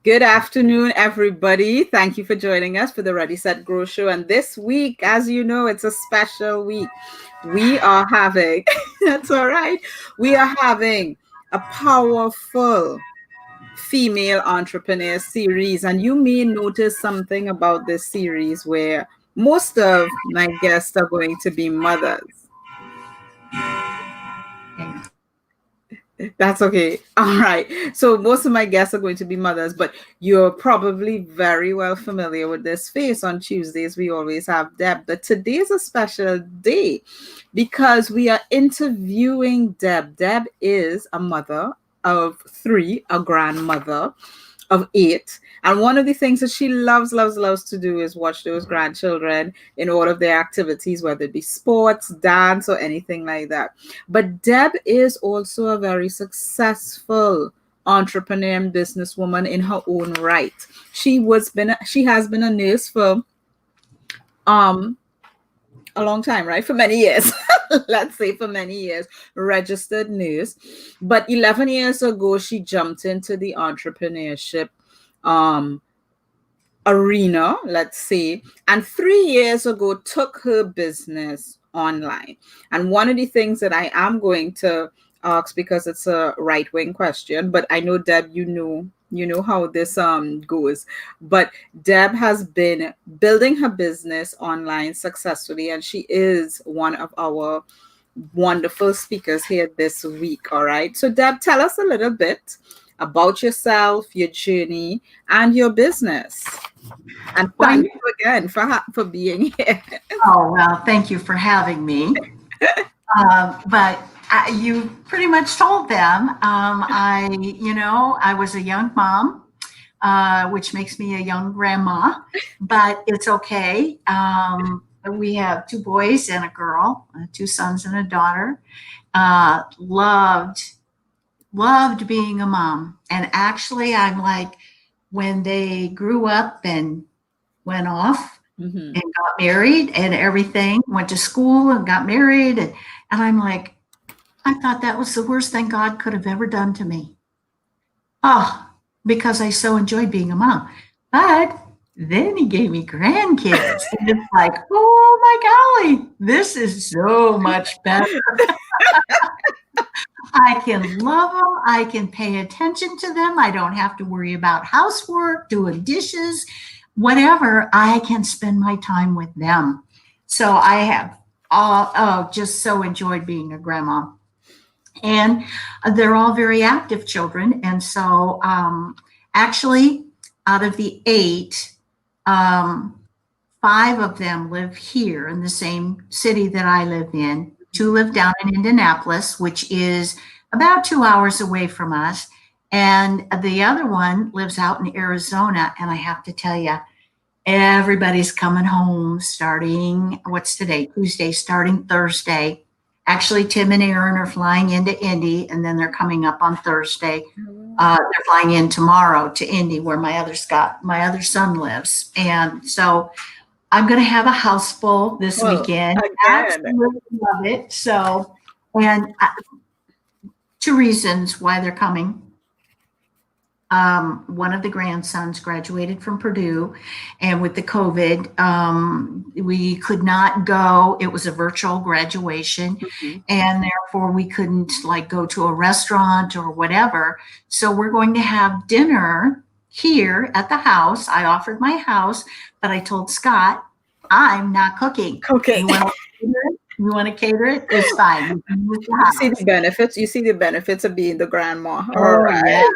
Good afternoon, everybody. Thank you for joining us for the Ready, Set, Grow show. And this week, as you know, it's a special week. We are having, that's all right, we are having a powerful female entrepreneur series. And you may notice something about this series where most of my guests are going to be mothers. That's okay. All right. So most of my guests are going to be mothers, but you're probably very well familiar with this face. On Tuesdays, we always have Deb. But today is a special day because we are interviewing Deb. Deb is a mother of three, a grandmother of eight. And one of the things that she loves, loves, loves to do is watch those grandchildren in all of their activities, whether it be sports, dance, or anything like that. But Deb is also a very successful entrepreneur and businesswoman in her own right. She has been a nurse for um a long time, right? For many years. Let's say for many years, registered nurse. But 11 years ago, she jumped into the entrepreneurship um arena, let's say, and 3 years ago took her business online. And one of the things that I am going to ask, because it's a right-wing question, but I know Deb, you know how this goes. But Deb has been building her business online successfully, and she is one of our wonderful speakers here this week. All right. So Deb, tell us a little bit about yourself, your journey, and your business. And thank you again for being here. Oh, well, thank you for having me. But you pretty much told them. I was a young mom, which makes me a young grandma, but it's okay. We have two boys and a girl, two sons and a daughter. Loved being a mom. And actually, I'm like, when they grew up and went off and got married and everything, went to school and got married. And I'm like, I thought that was the worst thing God could have ever done to me. Oh, because I so enjoyed being a mom. But then he gave me grandkids. And it's like, oh my golly, this is so much better. I can love them. I can pay attention to them. I don't have to worry about housework, doing dishes, whatever. I can spend my time with them. So I have just so enjoyed being a grandma. And they're all very active children. And so actually, out of the eight, five of them live here in the same city that I live in. Two live down in Indianapolis, which is about 2 hours away from us. And the other one lives out in Arizona. And I have to tell you, everybody's coming home starting, what's today? Tuesday, starting Thursday. Actually, Tim and Aaron are flying into Indy, and then they're coming up on Thursday. They're flying in tomorrow to Indy, where my other son lives. And so I'm going to have a house full this weekend. Absolutely love it. So, and two reasons why they're coming. One of the grandsons graduated from Purdue, and with the COVID, we could not go. It was a virtual graduation, and therefore we couldn't go to a restaurant or whatever. So we're going to have dinner here at the house. I offered my house, but I told Scott, I'm not cooking. Okay. You want to cater it? It's fine. You see the benefits. You see the benefits of being the grandma. All right. Yeah.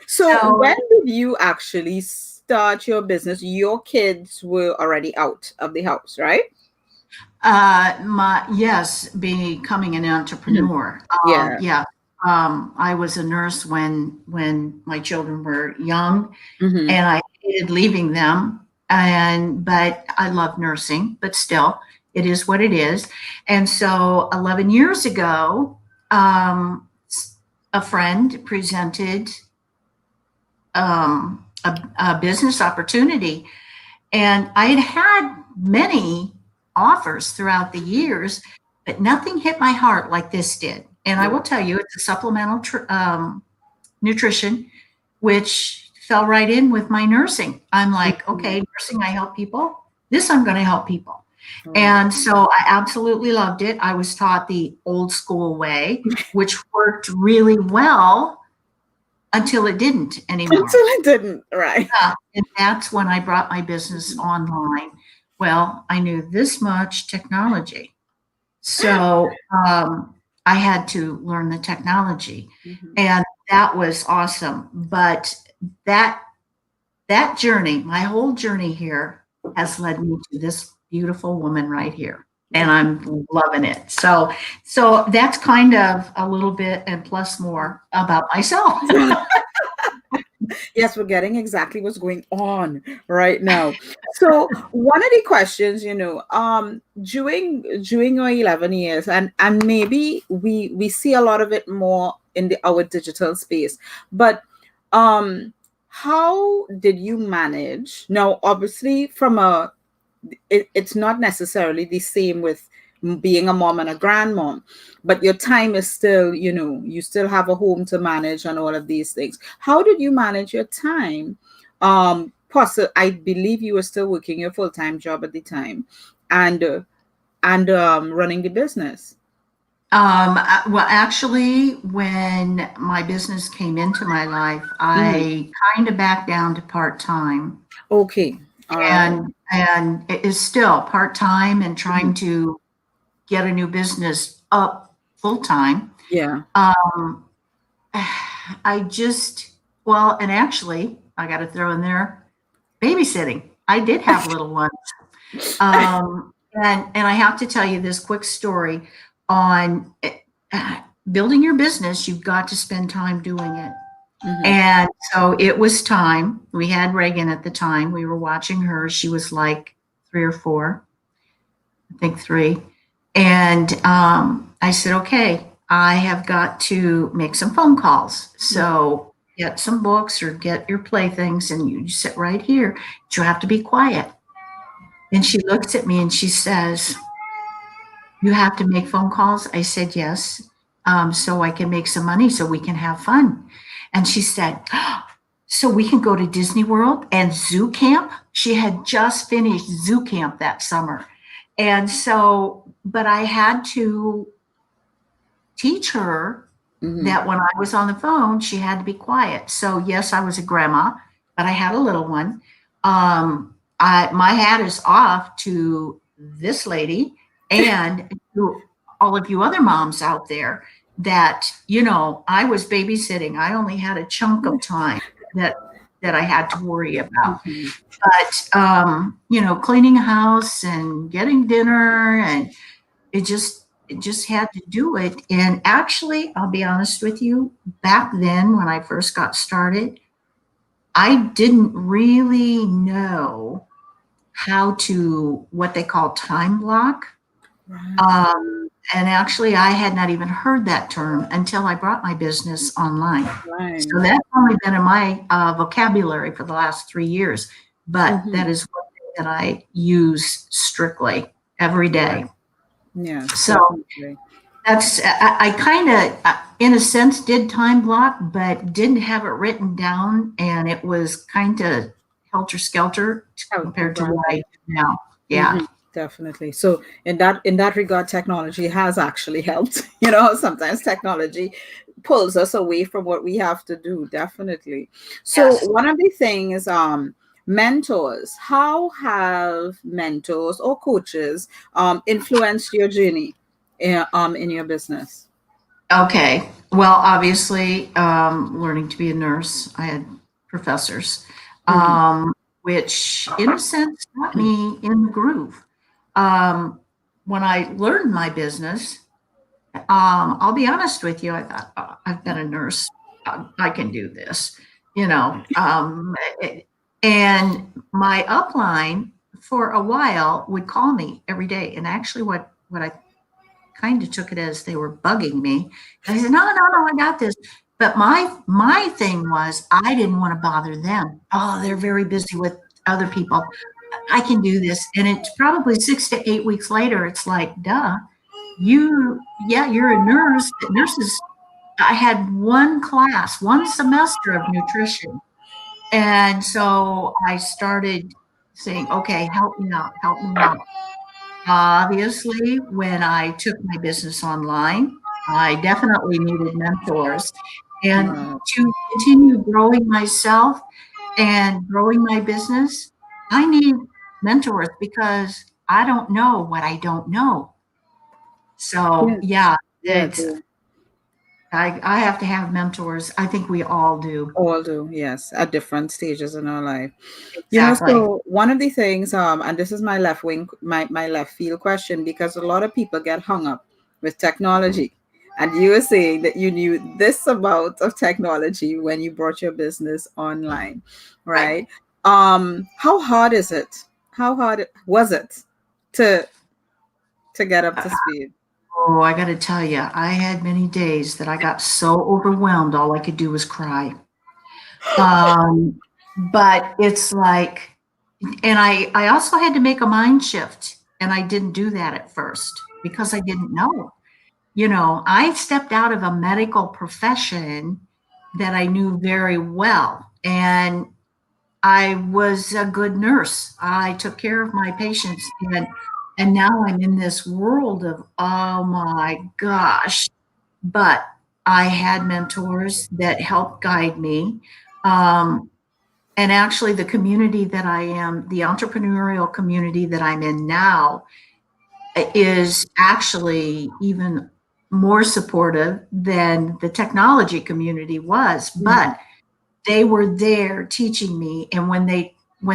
So when did you actually start your business? Your kids were already out of the house, right? Becoming an entrepreneur. Yeah. I was a nurse when my children were young, and I hated leaving them. But I love nursing, but still, it is what it is. And so 11 years ago, a friend presented a business opportunity. And I had many offers throughout the years, but nothing hit my heart like this did. And I will tell you, it's a supplemental nutrition, which fell right in with my nursing. I'm like, Mhm. okay, nursing, I help people. This I'm going to help people. Right. And so I absolutely loved it. I was taught the old school way, which worked really well until it didn't Until anymore. it didn't. Right. And that's when I brought my business Mhm. online. Well, I knew this much technology. So I had to learn the technology. Mhm. And that was awesome. But that that journey, my whole journey here has led me to this beautiful woman right here. And I'm loving it. So that's kind of a little bit and plus more about myself. Yes, we're getting exactly what's going on right now. So one of the questions, during our 11 years, and maybe we see a lot of it more in our digital space, but um how did you manage? Now, obviously, it's not necessarily the same with being a mom and a grandmom, but your time is still, you still have a home to manage and all of these things. How did you manage your time? I believe you were still working your full-time job at the time, and running the business. Well, actually, when my business came into my life, Mhm. I kind of backed down to part time, Okay. All right. and it is still part time and trying Mhm. to get a new business up full time. Yeah. Um, I just well, and actually, I got to throw in there babysitting. I did have little ones. And I have to tell you this quick story on building your business. You've got to spend time doing it. Hmm. And so it was time. We had Reagan at the time. We were watching her. She was like 3 or 4, I think 3. And I said, okay, I have got to make some phone calls. So get some books or get your playthings and you sit right here. But you have to be quiet. And she looks at me and she says, you have to make phone calls? I said, yes, so I can make some money so we can have fun. And she said, so we can go to Disney World and zoo camp? She had just finished zoo camp that summer. And so, but I had to teach her Hmm. that when I was on the phone, she had to be quiet. So, yes, I was a grandma, but I had a little one. My hat is off to this lady and to all of you other moms out there that, I was babysitting. I only had a chunk of time that that I had to worry about. Hmm. But cleaning a house and getting dinner and it just had to do it. And actually, I'll be honest with you, back then when I first got started, I didn't really know how to what they call time block. Right. And actually, I had not even heard that term until I brought my business online. So Right. that's only been in my vocabulary for the last 3 years, but that Hmm. is one thing that I use strictly every day. Right. Yes, So definitely. I kind of, in a sense, did time block, but didn't have it written down, and it was kind of helter skelter compared to what I Right. do now. Yeah. Hmm. Definitely. So in that regard, technology has actually helped. Sometimes technology pulls us away from what we have to do. Definitely. So Yes. one of the things, mentors. How have mentors or coaches influenced your journey in your business? Okay. Well, obviously, learning to be a nurse, I had professors, Hmm. um, which, in a sense, got me in the groove. Um, when I learned my business, I'll be honest with you. I thought, I've been a nurse. I can do this, you know. And my upline for a while would call me every day. And actually, what I kind of took it as they were bugging me. And I said, no, no, no, I got this. But my thing was I didn't want to bother them. Oh, they're very busy with other people. I can do this. And it's probably 6 to 8 weeks later, it's like, duh, yeah, you're a nurse, but nurses, I had one class, one semester of nutrition. And so I started saying, okay, help me out, help me out. Obviously, when I took my business online, I definitely needed mentors. And Right. to continue growing myself and growing my business, I need mentors because I don't know what I don't know. So, Yes. yeah, Yeah, it's do. I have to have mentors. I think we all do. All do, yes, at different stages in our life. Exactly. So one of the things, and this is my left wing, my left field question, because a lot of people get hung up with technology. And you were saying that you knew this amount of technology when you brought your business online, Right. right? How hard is it? How hard was it to get up to speed? Oh, I got to tell you, I had many days that I got so overwhelmed, all I could do was cry. Um, but it's like, and I also had to make a mind shift, and I didn't do that at first because I didn't know. You know, I stepped out of a medical profession that I knew very well, and I was a good nurse. I took care of my patients, and now I'm in this world of, oh my gosh. But I had mentors that helped guide me. Um, and actually, the community that I am, the entrepreneurial community that I'm in now, is actually even more supportive than the technology community was. Mhm. But they were there teaching me. And when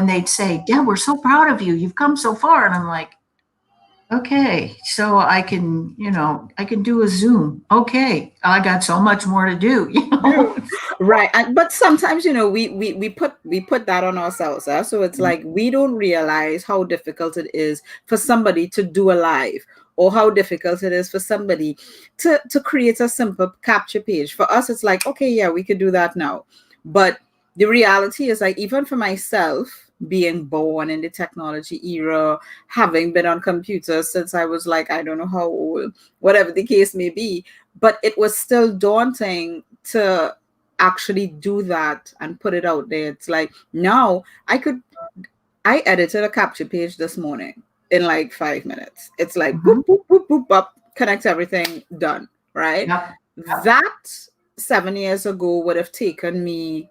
they'd say, Deb, we're so proud of you. You've come so far. And I'm like, okay, so I can, I can do a Zoom. Okay, I got so much more to do, Do. Right. But sometimes, we put that on ourselves. So it's like we don't realize how difficult it is for somebody to do a live, or how difficult it is for somebody to create a simple capture page. For us, it's like, okay, yeah, we could do that now. But the reality is, like, even for myself, being born in the technology era, having been on computers since I was like, I don't know how old, whatever the case may be, but it was still daunting to actually do that and put it out there. It's like now I edited a capture page this morning in like 5 minutes. It's like Mhm. boop, boop, boop, boop, up, connect everything, done. Right. Yep. That 7 years ago would have taken me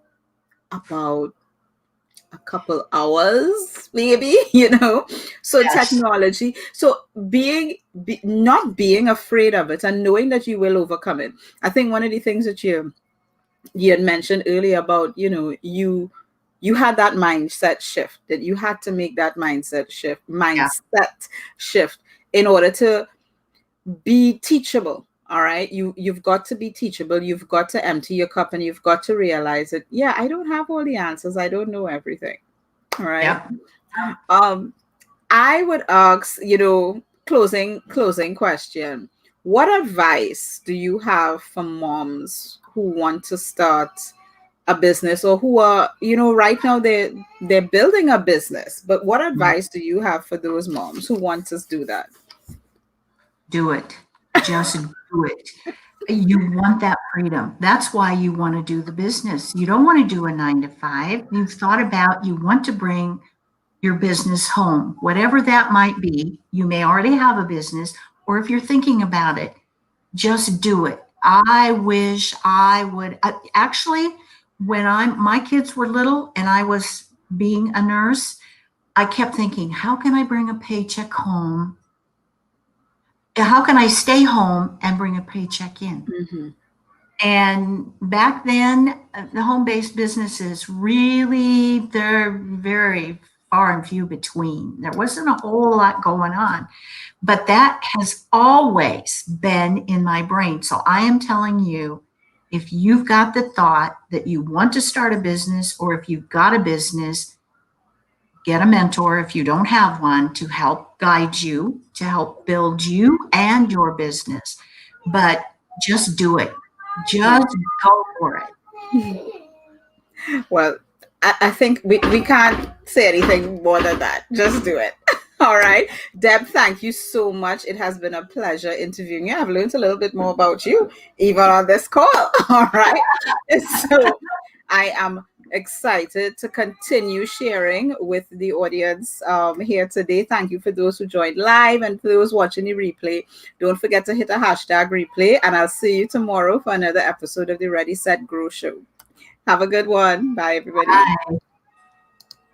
about a couple hours, maybe. So Yes. technology, so not being afraid of it and knowing that you will overcome it. I think one of the things that you had mentioned earlier about, you had that mindset shift, that you had to make that Yeah. mindset shift in order to be teachable. All right, you've got to be teachable. You've got to empty your cup, and you've got to realize that, yeah, I don't have all the answers, I don't know everything. All right. Yep. um I would ask, closing question. What advice do you have for moms who want to start a business, or who are, right now they're building a business, but what advice do you have for those moms who want to do that? Do it. Just do it. You want that freedom. That's why you want to do the business. You don't want to do a 9 to 5. You've thought about, you want to bring your business home, whatever that might be. You may already have a business, or if you're thinking about it, just do it. I wish I would. Actually, when my kids were little and I was being a nurse, I kept thinking, how can I bring a paycheck home? How can I stay home and bring a paycheck in? Hmm. And back then, the home-based businesses really, they're very far and few between. There wasn't a whole lot going on, but that has always been in my brain. So I am telling you, if you've got the thought that you want to start a business, or if you've got a business, get a mentor if you don't have one to help guide you, to help build you and your business. But just do it. Just go for it. Well, I think we can't say anything more than that. Just do it. All right. Deb, thank you so much. It has been a pleasure interviewing you. I've learned a little bit more about you, even on this call. All right. So I am excited to continue sharing with the audience here today. Thank you for those who joined live and for those watching the replay. Don't forget to hit a hashtag replay, and I'll see you tomorrow for another episode of the Ready Set Grow Show. Have a good one. Bye, everybody. Bye.